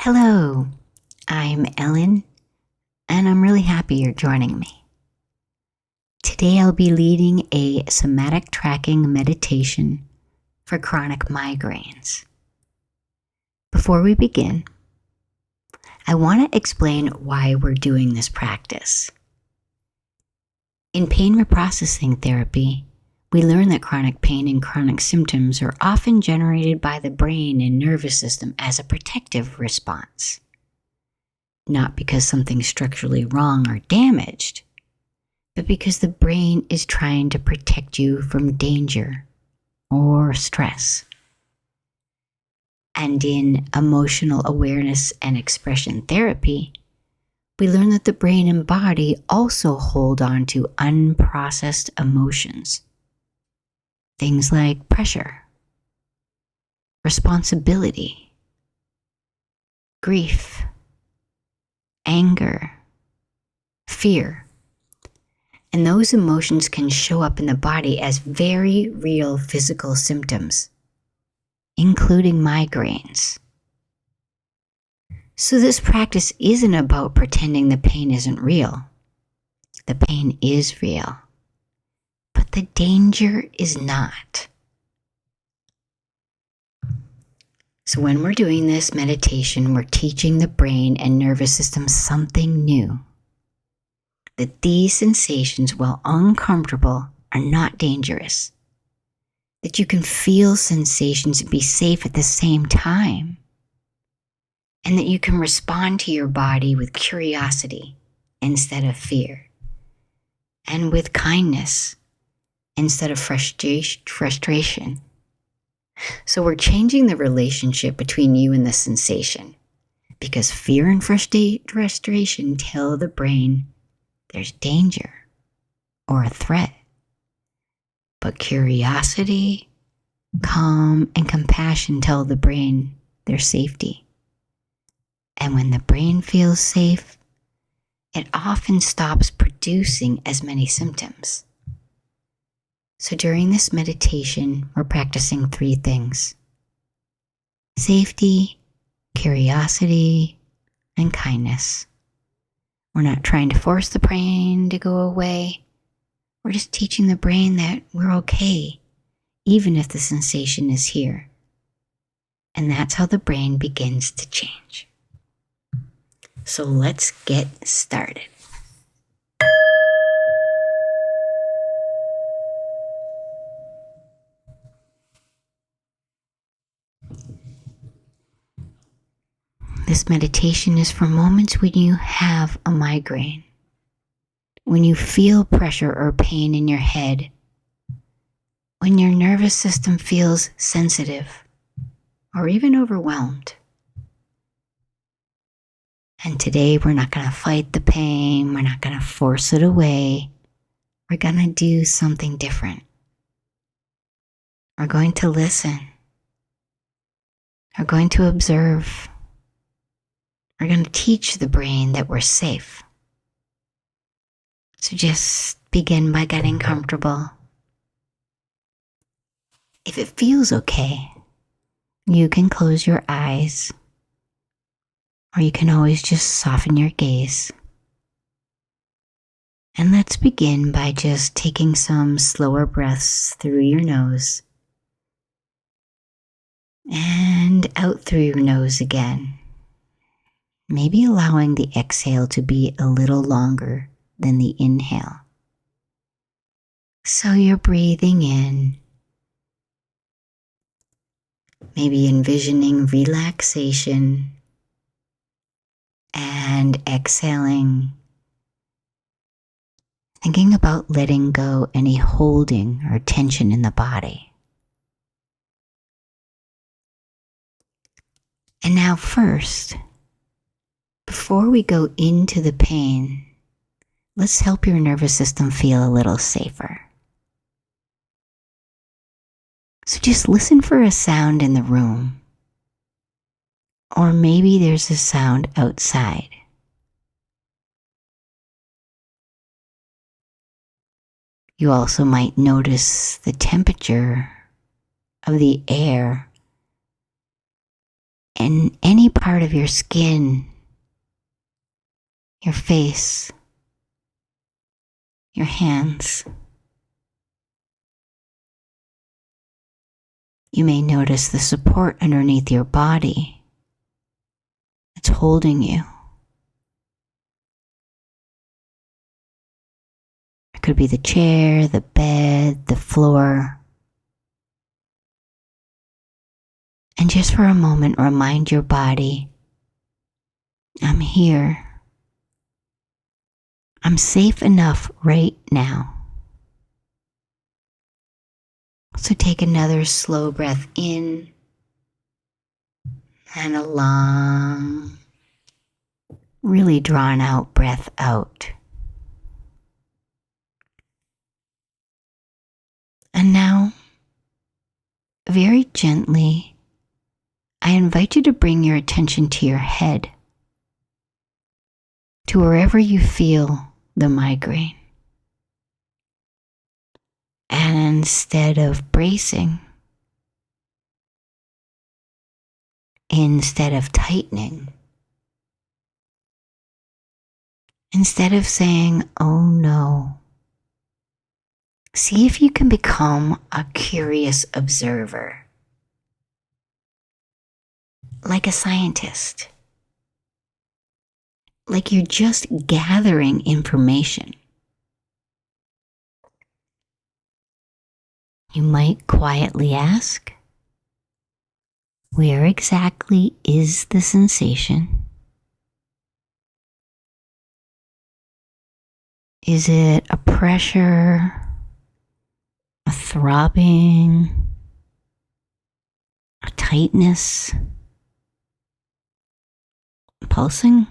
Hello, I'm Ellen, and I'm really happy you're joining me. Today I'll be leading a somatic tracking meditation for chronic migraines. Before we begin, I want to explain why we're doing this practice. In pain reprocessing therapy, we learn that chronic pain and chronic symptoms are often generated by the brain and nervous system as a protective response. Not because something's structurally wrong or damaged, but because the brain is trying to protect you from danger or stress. And in emotional awareness and expression therapy, we learn that the brain and body also hold on to unprocessed emotions. Things like pressure, responsibility, grief, anger, fear. And those emotions can show up in the body as very real physical symptoms, including migraines. So this practice isn't about pretending the pain isn't real. The pain is real, but the danger is not. So when we're doing this meditation, we're teaching the brain and nervous system something new. That these sensations, while uncomfortable, are not dangerous. That you can feel sensations and be safe at the same time. And that you can respond to your body with curiosity instead of fear. And with kindness instead of frustration. So we're changing the relationship between you and the sensation. Because fear and frustration tell the brain there's danger or a threat. But curiosity, calm, and compassion tell the brain there's safety. And when the brain feels safe, it often stops producing as many symptoms. So during this meditation, we're practicing 3 things: safety, curiosity, and kindness. We're not trying to force the brain to go away. We're just teaching the brain that we're okay, even if the sensation is here. And that's how the brain begins to change. So let's get started. This meditation is for moments when you have a migraine, when you feel pressure or pain in your head, when your nervous system feels sensitive or even overwhelmed. And today we're not going to fight the pain, we're not going to force it away, we're going to do something different. We're going to listen, we're going to observe. We're going to teach the brain that we're safe. So just begin by getting comfortable. If it feels okay, you can close your eyes, or you can always just soften your gaze. And let's begin by just taking some slower breaths through your nose and out through your nose again. Maybe allowing the exhale to be a little longer than the inhale. So you're breathing in, maybe envisioning relaxation, and exhaling, thinking about letting go any holding or tension in the body. And now first, before we go into the pain, let's help your nervous system feel a little safer. So just listen for a sound in the room. Or maybe there's a sound outside. You also might notice the temperature of the air in any part of your skin, your face, your hands. You may notice the support underneath your body that's holding you. It could be the chair, the bed, the floor. And just for a moment, remind your body, I'm here. I'm safe enough right now. So take another slow breath in and a long, really drawn out breath out. And now, very gently, I invite you to bring your attention to your head, to wherever you feel the migraine. And instead of bracing, instead of tightening, instead of saying, oh no, see if you can become a curious observer, like a scientist, like you're just gathering information. You might quietly ask, where exactly is the sensation? Is it a pressure, a throbbing, a tightness, pulsing?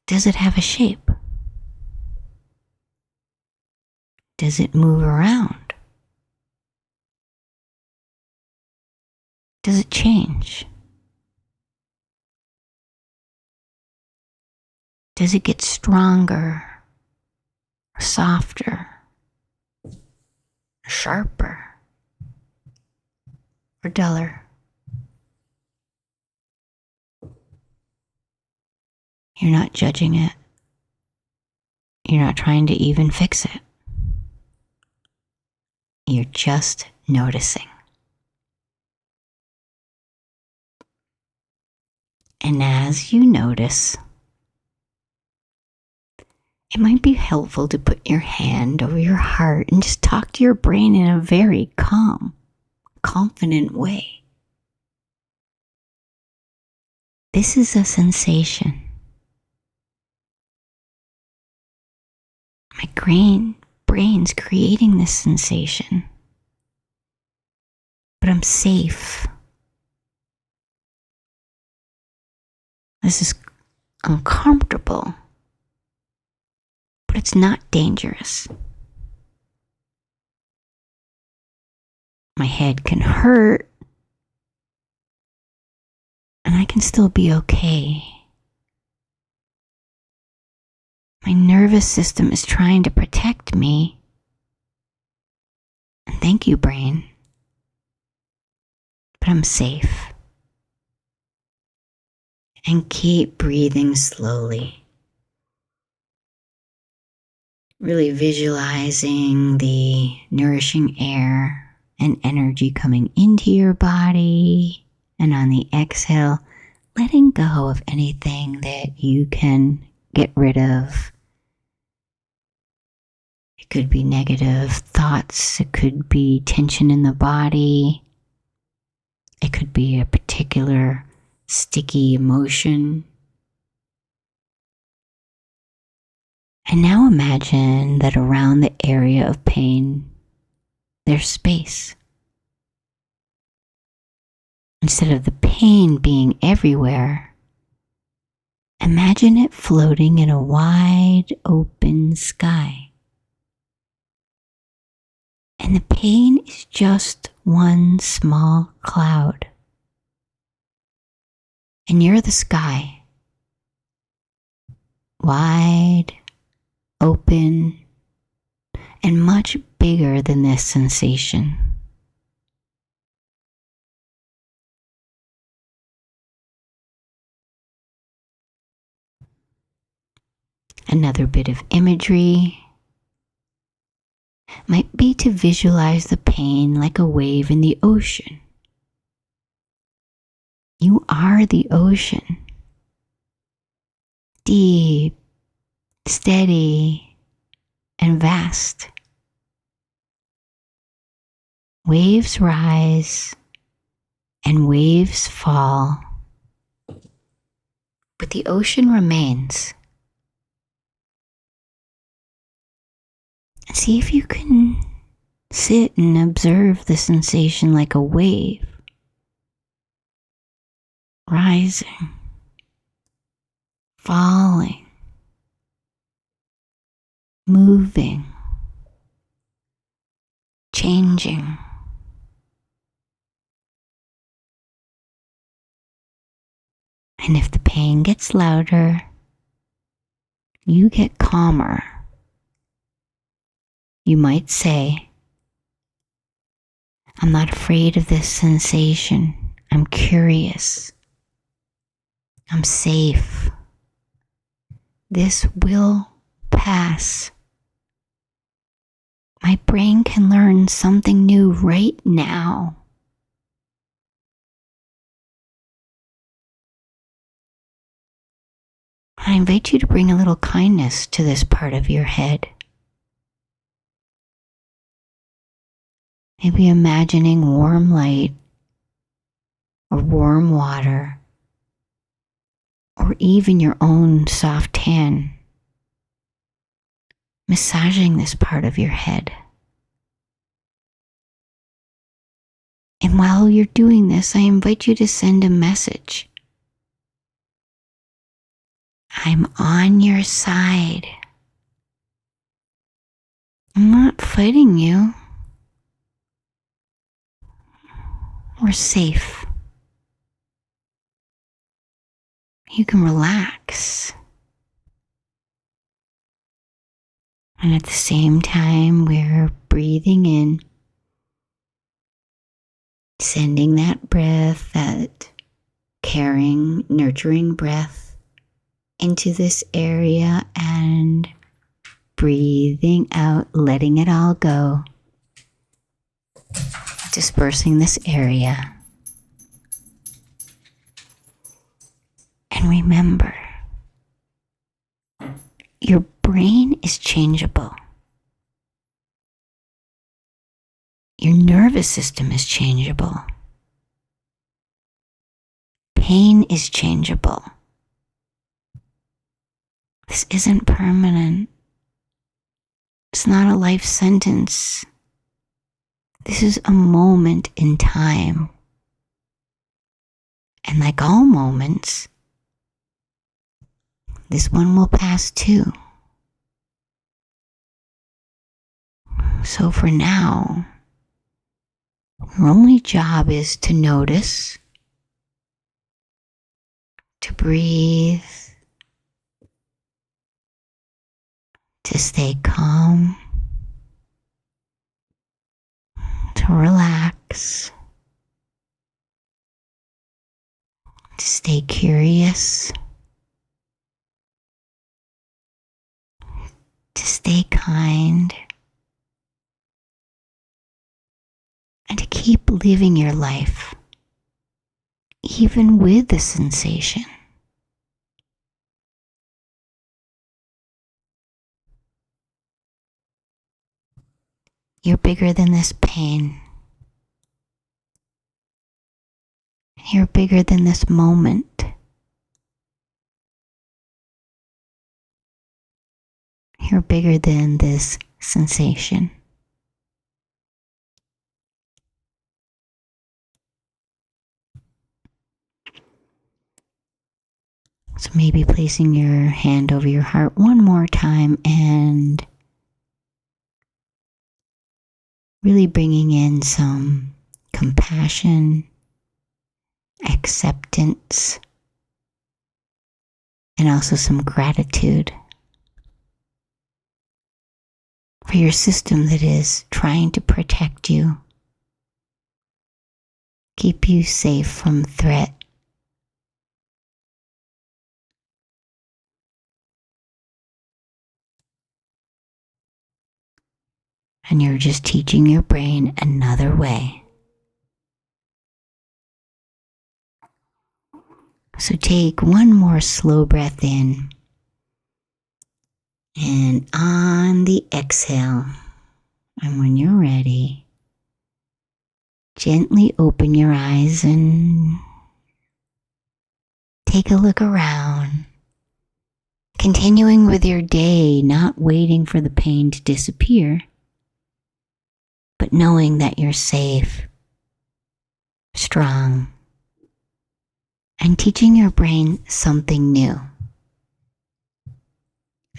Does it have a shape? Does it move around? Does it change? Does it get stronger, or softer, or sharper, or duller? You're not judging it. You're not trying to even fix it. You're just noticing. And as you notice, it might be helpful to put your hand over your heart and just talk to your brain in a very calm, confident way. This is a sensation. My brain's creating this sensation. But I'm safe. This is uncomfortable, but it's not dangerous. My head can hurt, and I can still be okay. My nervous system is trying to protect me. And thank you, brain. But I'm safe. And keep breathing slowly. Really visualizing the nourishing air and energy coming into your body. And on the exhale, letting go of anything that you can get rid of. It could be negative thoughts. It could be tension in the body. It could be a particular sticky emotion. And now imagine that around the area of pain, there's space. Instead of the pain being everywhere, imagine it floating in a wide open sky. And the pain is just one small cloud. And you're the sky. Wide, open, and much bigger than this sensation. Another bit of imagery might be to visualize the pain like a wave in the ocean. You are the ocean. Deep, steady, and vast. Waves rise and waves fall, but the ocean remains. See if you can sit and observe the sensation like a wave, rising, falling, moving, changing. And if the pain gets louder, you get calmer. You might say, I'm not afraid of this sensation. I'm curious. I'm safe. This will pass. My brain can learn something new right now. I invite you to bring a little kindness to this part of your head. Maybe imagining warm light or warm water or even your own soft hand massaging this part of your head. And while you're doing this, I invite you to send a message. I'm on your side. I'm not fighting you. We're safe. You can relax. And at the same time, we're breathing in, sending that breath, that caring, nurturing breath into this area and breathing out, letting it all go, dispersing this area. And remember, your brain is changeable. Your nervous system is changeable. Pain is changeable. This isn't permanent. It's not a life sentence. This is a moment in time. And like all moments, this one will pass too. So for now, your only job is to notice, to breathe, to stay calm, to relax, to stay curious, to stay kind, and to keep living your life, even with the sensation. You're bigger than this pain. You're bigger than this moment. You're bigger than this sensation. So maybe placing your hand over your heart one more time and really bringing in some compassion, acceptance, and also some gratitude for your system that is trying to protect you, keep you safe from threat. And you're just teaching your brain another way. So take one more slow breath in. And on the exhale, and when you're ready, gently open your eyes and take a look around. Continuing with your day, not waiting for the pain to disappear, but knowing that you're safe, strong, and teaching your brain something new.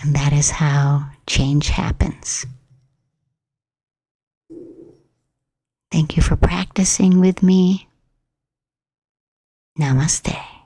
And that is how change happens. Thank you for practicing with me. Namaste.